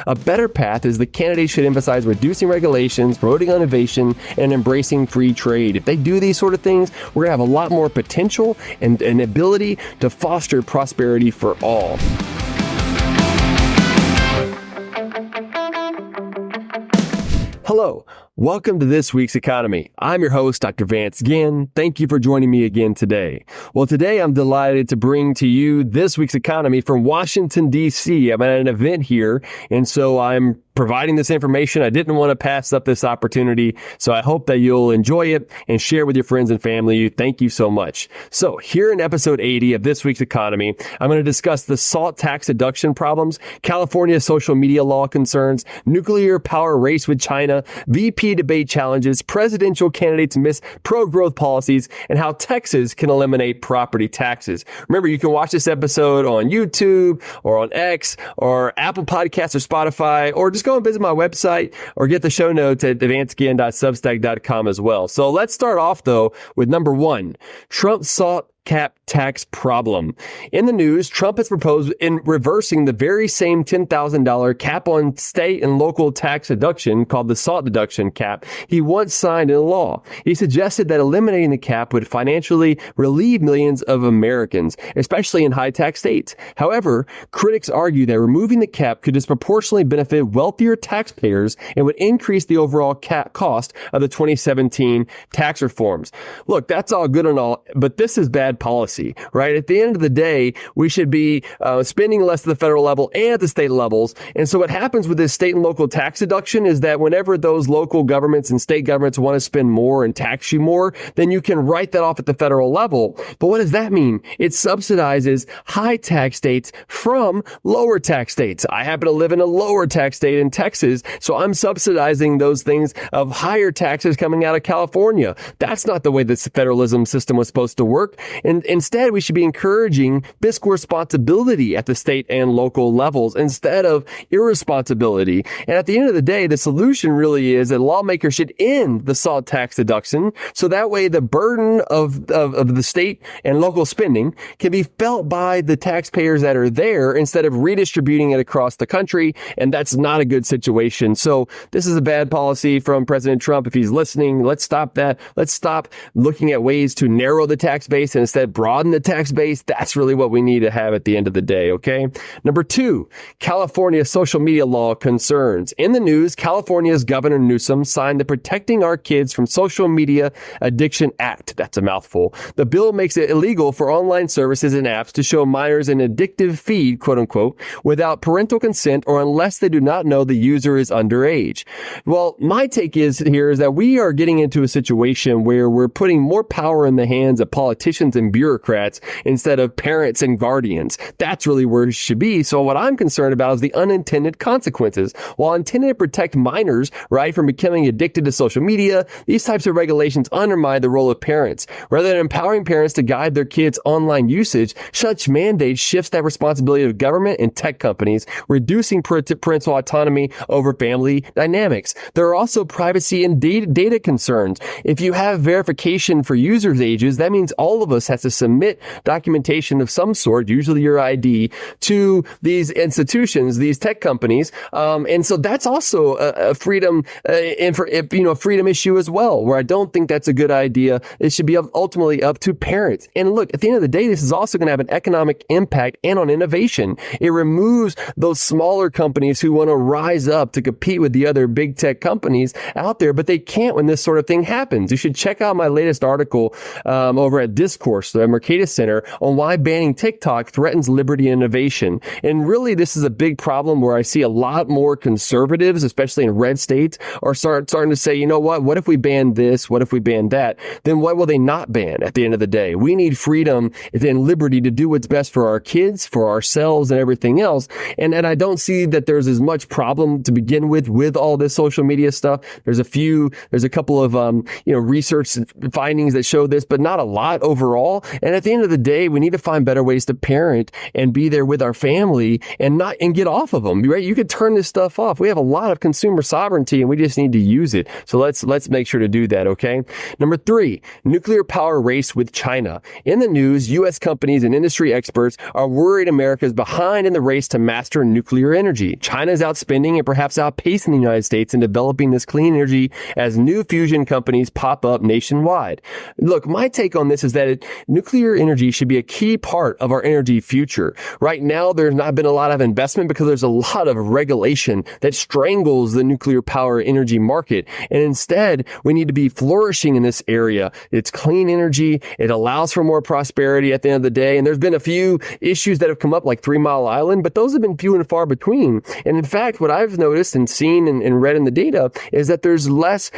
A better path is the candidates should emphasize reducing regulations, promoting innovation, and embracing free trade. If they do these sort of things, we're going to have a lot more potential and an ability to foster prosperity for all. Hello, welcome to this week's economy. I'm your host, Dr. Vance Ginn. Thank you for joining me again today. Well, today I'm delighted to bring to you this week's economy from Washington, D.C. I'm at an event here, and so I'm providing this information. I didn't want to pass up this opportunity, so I hope that you'll enjoy it and share with your friends and family. Thank you so much. So here in episode 80 of this week's economy, I'm going to discuss the SALT tax deduction problems, California's social media law concerns, nuclear power race with China, VP debate challenges, presidential candidates miss pro-growth policies, and how Texas can eliminate property taxes. Remember, you can watch this episode on YouTube or on X or Apple Podcasts or Spotify, or just go and visit my website or get the show notes at vanceginn.substack.com as well. So let's start off, though, with number one, Trump SALT cap tax problem. In the news, Trump has proposed in reversing the very same $10,000 cap on state and local tax deduction called the SALT deduction cap he once signed into law. He suggested that eliminating the cap would financially relieve millions of Americans, especially in high tax states. However, critics argue that removing the cap could disproportionately benefit wealthier taxpayers and would increase the overall cap cost of the 2017 tax reforms. Look, that's all good and all, but this is bad policy, right? At the end of the day, we should be spending less at the federal level and at the state levels. And so what happens with this state and local tax deduction is that whenever those local governments and state governments want to spend more and tax you more, then you can write that off at the federal level. But what does that mean? It subsidizes high tax states from lower tax states. I happen to live in a lower tax state in Texas, so I'm subsidizing those things of higher taxes coming out of California. That's not the way this federalism system was supposed to work. And instead, we should be encouraging fiscal responsibility at the state and local levels instead of irresponsibility. And at the end of the day, the solution really is that lawmakers should end the SALT tax deduction so that way the burden of the state and local spending can be felt by the taxpayers that are there instead of redistributing it across the country. And that's not a good situation. So this is a bad policy from President Trump. If he's listening, let's stop that. Let's stop looking at ways to narrow the tax base and instead broaden the tax base. That's really what we need to have at the end of the day, okay? Number two, California social media law concerns. In the news, California's Governor Newsom signed the Protecting Our Kids from Social Media Addiction Act. That's a mouthful. The bill makes it illegal for online services and apps to show minors an addictive feed, quote unquote, without parental consent or unless they do not know the user is underage. Well, my take is that we are getting into a situation where we're putting more power in the hands of politicians and bureaucrats instead of parents and guardians. That's really where it should be. So what I'm concerned about is the unintended consequences. While intended to protect minors, right, from becoming addicted to social media, these types of regulations undermine the role of parents. Rather than empowering parents to guide their kids' online usage, such mandates shifts that responsibility of government and tech companies, reducing parental autonomy over family dynamics. There are also privacy and data concerns. If you have verification for users' ages, that means all of us has to submit documentation of some sort, usually your ID, to these institutions, these tech companies. And so that's also a freedom, freedom issue as well, where I don't think that's a good idea. It should be ultimately up to parents. And look, at the end of the day, this is also going to have an economic impact and on innovation. It removes those smaller companies who want to rise up to compete with the other big tech companies out there, but they can't when this sort of thing happens. You should check out my latest article over at Discourse, the Mercatus Center, on why banning TikTok threatens liberty and innovation. And really, this is a big problem where I see a lot more conservatives, especially in red states, are starting to say, you know what if we ban this? What if we ban that? Then what will they not ban at the end of the day? We need freedom and liberty to do what's best for our kids, for ourselves, and everything else. And I don't see that there's as much problem to begin with all this social media stuff. There's a couple of research findings that show this, but not a lot overall. all. And at the end of the day, we need to find better ways to parent and be there with our family and get off of them, right? You could turn this stuff off. We have a lot of consumer sovereignty and we just need to use it. So let's make sure to do that, okay? Number 3, nuclear power race with China. In the news, U.S. companies and industry experts are worried America is behind in the race to master nuclear energy. China is outspending and perhaps outpacing the United States in developing this clean energy as new fusion companies pop up nationwide. Look, my take on this is that nuclear energy should be a key part of our energy future. Right now, there's not been a lot of investment because there's a lot of regulation that strangles the nuclear power energy market. And instead, we need to be flourishing in this area. It's clean energy. It allows for more prosperity at the end of the day. And there's been a few issues that have come up like 3 Mile Island, but those have been few and far between. And in fact, what I've noticed and seen and read in the data is that there's less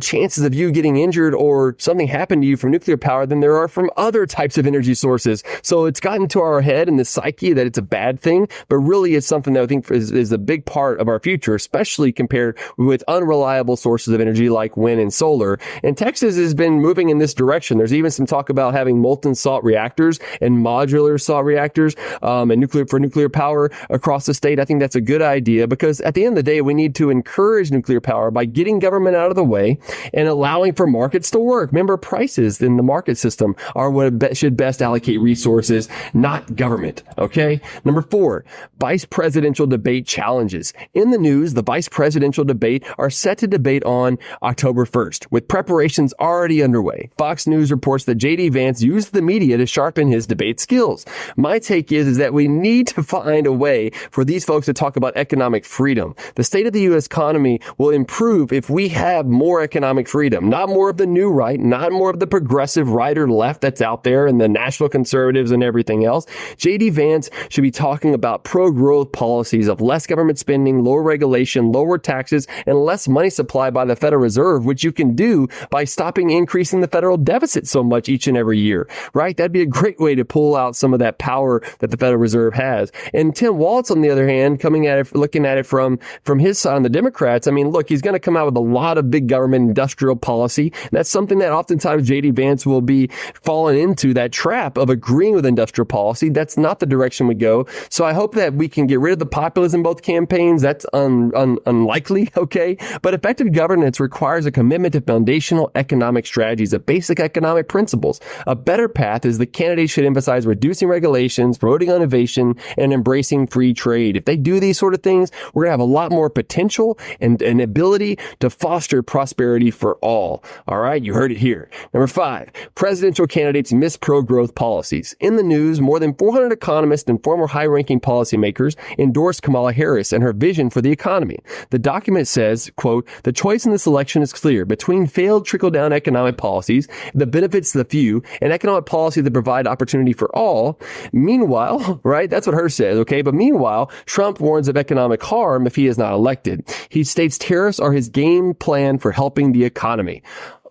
chances of you getting injured or something happen to you from nuclear power than there are from other types of energy sources. So it's gotten to our head and the psyche that it's a bad thing, but really it's something that I think is a big part of our future, especially compared with unreliable sources of energy like wind and solar. And Texas has been moving in this direction. There's even some talk about having molten salt reactors and modular salt reactors and nuclear power across the state. I think that's a good idea because at the end of the day, we need to encourage nuclear power by getting government out of the way and allowing for markets to work. Remember, prices in the market system are what should best allocate resources, not government. Okay. Number 4, vice presidential debate challenges. In the news, the vice presidential debate are set to debate on October 1st, with preparations already underway. Fox News reports that J.D. Vance used the media to sharpen his debate skills. My take is that we need to find a way for these folks to talk about economic freedom. The state of the U.S. economy will improve if we have more economic freedom, not more of the new right, not more of the progressive right or left that's out there and the national conservatives and everything else. J.D. Vance should be talking about pro-growth policies of less government spending, lower regulation, lower taxes, and less money supply by the Federal Reserve, which you can do by stopping increasing the federal deficit so much each and every year, right? That'd be a great way to pull out some of that power that the Federal Reserve has. And Tim Walz, on the other hand, looking at it from his side on the Democrats, I mean, look, he's going to come out with a lot of big government industrial policy. That's something that oftentimes J.D. Vance will be falling into, that trap of agreeing with industrial policy. That's not the direction we go. So I hope that we can get rid of the populism in both campaigns. That's unlikely, okay? But effective governance requires a commitment to foundational economic strategies, of basic economic principles. A better path is the candidates should emphasize reducing regulations, promoting innovation, and embracing free trade. If they do these sort of things, we're going to have a lot more potential and ability to foster prosperity for all. All right, you heard it here. Number 5, presidential candidates miss pro-growth policies. In the news, more than 400 economists and former high-ranking policymakers endorsed Kamala Harris and her vision for the economy. The document says, quote, "The choice in this election is clear between failed trickle-down economic policies that benefits the few and economic policy that provide opportunity for all. Meanwhile," right, that's what Harris says, okay, but meanwhile, Trump warns of economic harm if he is not elected. He states tariffs are his game plan for helping the economy.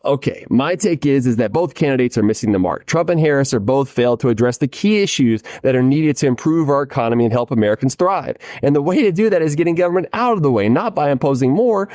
Okay, my take is that both candidates are missing the mark. Trump and Harris are both failed to address the key issues that are needed to improve our economy and help Americans thrive. And the way to do that is getting government out of the way, not by imposing more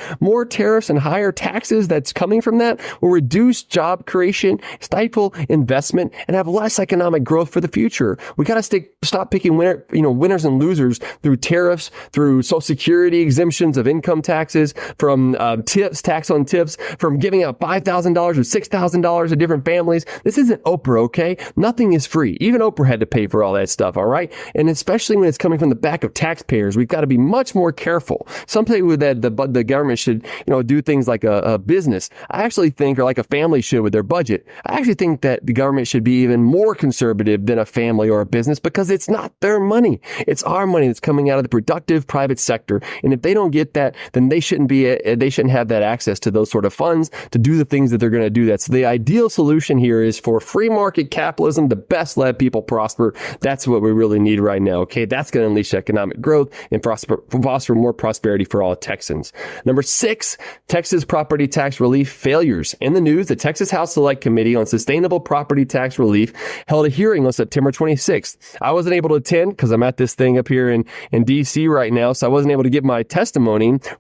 tariffs and higher taxes that's coming from that will reduce job creation, stifle investment, and have less economic growth for the future. We got to stop picking winners and losers through tariffs, through Social Security exemptions of income taxes, from tax on tips, from giving out $5,000 or $6,000 to different families. This isn't Oprah, okay? Nothing is free. Even Oprah had to pay for all that stuff, all right? And especially when it's coming from the back of taxpayers, we've got to be much more careful. Something with that the government should, do things like a business. I actually think, or like a family should with their budget. I actually think that the government should be even more conservative than a family or a business because it's not their money. It's our money that's coming out of the productive private sector. And if they don't get that, then they shouldn't have that access to those sort of funds to do the things that they're going to do that. So the ideal solution here is for free market capitalism to best let people prosper. That's what we really need right now. Okay. That's going to unleash economic growth and foster more prosperity for all Texans. Number 6, Texas property tax relief failures. In the news, the Texas House Select Committee on Sustainable Property Tax Relief held a hearing on September 26th. I wasn't able to attend because I'm at this thing up here in DC right now. So I wasn't able to give my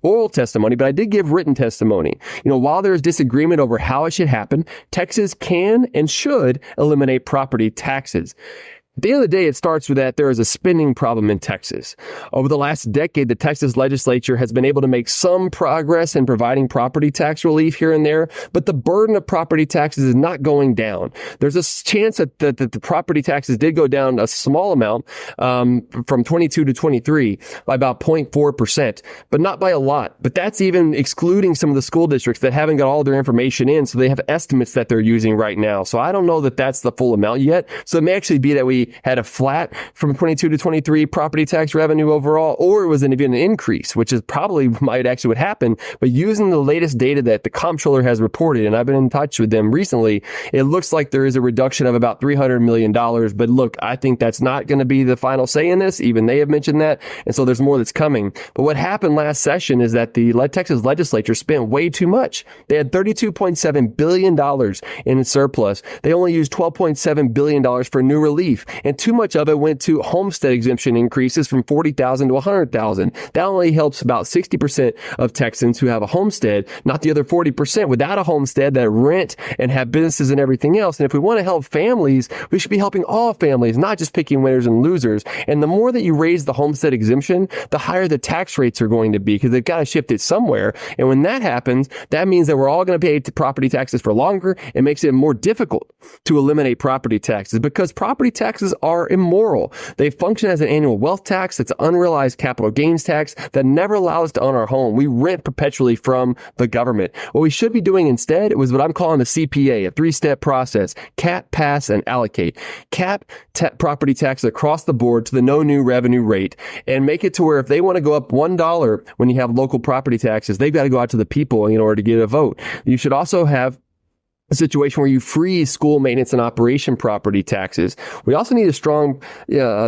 oral testimony, but I did give written testimony. While there's disagreement over how it should happen, Texas can and should eliminate property taxes. At the end of the day, it starts with that there is a spending problem in Texas. Over the last decade, the Texas legislature has been able to make some progress in providing property tax relief here and there, but the burden of property taxes is not going down. There's a chance that the property taxes did go down a small amount from 22 to 23 by about 0.4%, but not by a lot. But that's even excluding some of the school districts that haven't got all their information in, so they have estimates that they're using right now. So I don't know that that's the full amount yet. So it may actually be that we had a flat from 22 to 23 property tax revenue overall, or it was even an increase, which is probably might actually what happened. But using the latest data that the comptroller has reported, and I've been in touch with them recently, it looks like there is a reduction of about $300 million. But look, I think that's not going to be the final say in this. Even they have mentioned that. And so there's more that's coming. But what happened last session is that the Texas legislature spent way too much. They had $32.7 billion in surplus. They only used $12.7 billion for new relief. And too much of it went to homestead exemption increases from $40,000 to $100,000. That only helps about 60% of Texans who have a homestead, not the other 40% without a homestead that rent and have businesses and everything else. And if we want to help families, we should be helping all families, not just picking winners and losers. And the more that you raise the homestead exemption, the higher the tax rates are going to be, because they've got to shift it somewhere. And when that happens, that means that we're all going to pay property taxes for longer. It makes it more difficult to eliminate property taxes, because property taxes are immoral. They function as an annual wealth tax. It's an unrealized capital gains tax that never allows us to own our home. We rent perpetually from the government. What we should be doing instead was what I'm calling the CPA, a three-step process: cap, pass, and allocate. Cap property taxes across the board to the no new revenue rate, and make it to where if they want to go up $1 when you have local property taxes, they've got to go out to the people in order to get a vote. You should also have a situation where you freeze school maintenance and operation property taxes. We also need a strong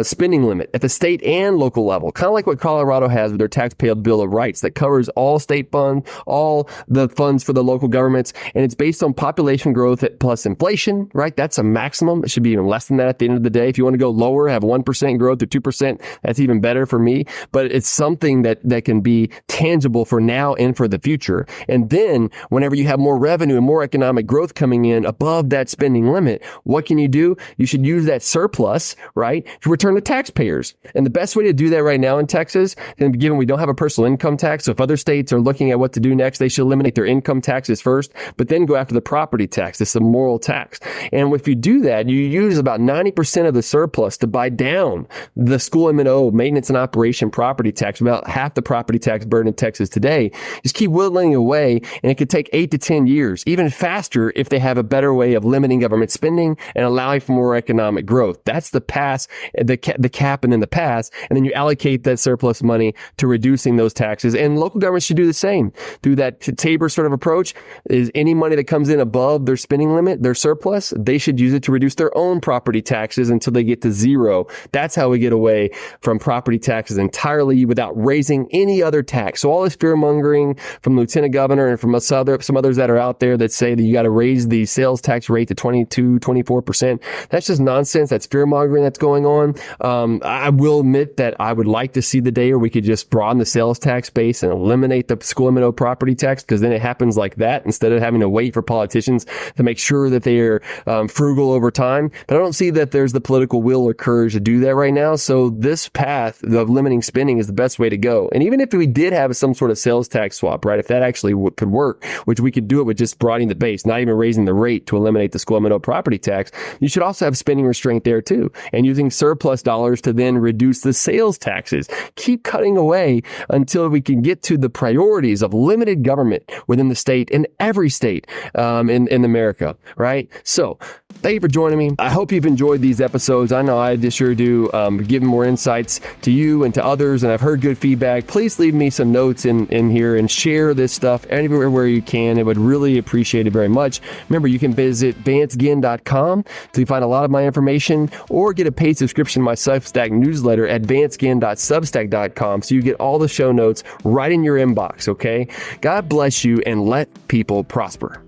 spending limit at the state and local level, kind of like what Colorado has with their tax payable bill of rights that covers all state funds, all the funds for the local governments, and it's based on population growth plus inflation, right? That's a maximum. It should be even less than that at the end of the day. If you want to go lower, have 1% growth or 2%, that's even better for me. But it's something that can be tangible for now and for the future. And then whenever you have more revenue and more economic growth coming in above that spending limit, what can you do? You should use that surplus, right, to return to taxpayers. And the best way to do that right now in Texas, and given we don't have a personal income tax, so if other states are looking at what to do next, they should eliminate their income taxes first, but then go after the property tax. It's a moral tax. And if you do that, you use about 90% of the surplus to buy down the school M&O, maintenance and operation property tax, about half the property tax burden in Texas today. Just keep whittling away, and it could take 8 to 10 years, even faster if they have a better way of limiting government spending and allowing for more economic growth. That's the pass, the cap, and then the pass. And then you allocate that surplus money to reducing those taxes. And local governments should do the same. Through that Tabor sort of approach, is any money that comes in above their spending limit, their surplus, they should use it to reduce their own property taxes until they get to zero. That's how we get away from property taxes entirely without raising any other tax. So all this fear mongering from the lieutenant governor and from some others that are out there that say that you got to raise the sales tax rate to 22, 24%. That's just nonsense. That's fear mongering that's going on. I will admit that I would like to see the day where we could just broaden the sales tax base and eliminate the school M&O property tax, because then it happens like that instead of having to wait for politicians to make sure that they are frugal over time. But I don't see that there's the political will or courage to do that right now. So this path of limiting spending is the best way to go. And even if we did have some sort of sales tax swap, right, if that actually could work, which we could do it with just broadening the base, not even raising the rate to eliminate the school M&O property tax, you should also have spending restraint there too, and using surplus dollars to then reduce the sales taxes. Keep cutting away until we can get to the priorities of limited government within the state, in every state in America, right? So thank you for joining me. I hope you've enjoyed these episodes. I know I just sure do, giving more insights to you and to others, and I've heard good feedback. Please leave me some notes in here and share this stuff anywhere where you can. It would really appreciate it very much. Remember, you can visit vanceginn.com to find a lot of my information, or get a paid subscription to my Substack newsletter at vanceginn.substack.com so you get all the show notes right in your inbox, okay? God bless you, and let people prosper.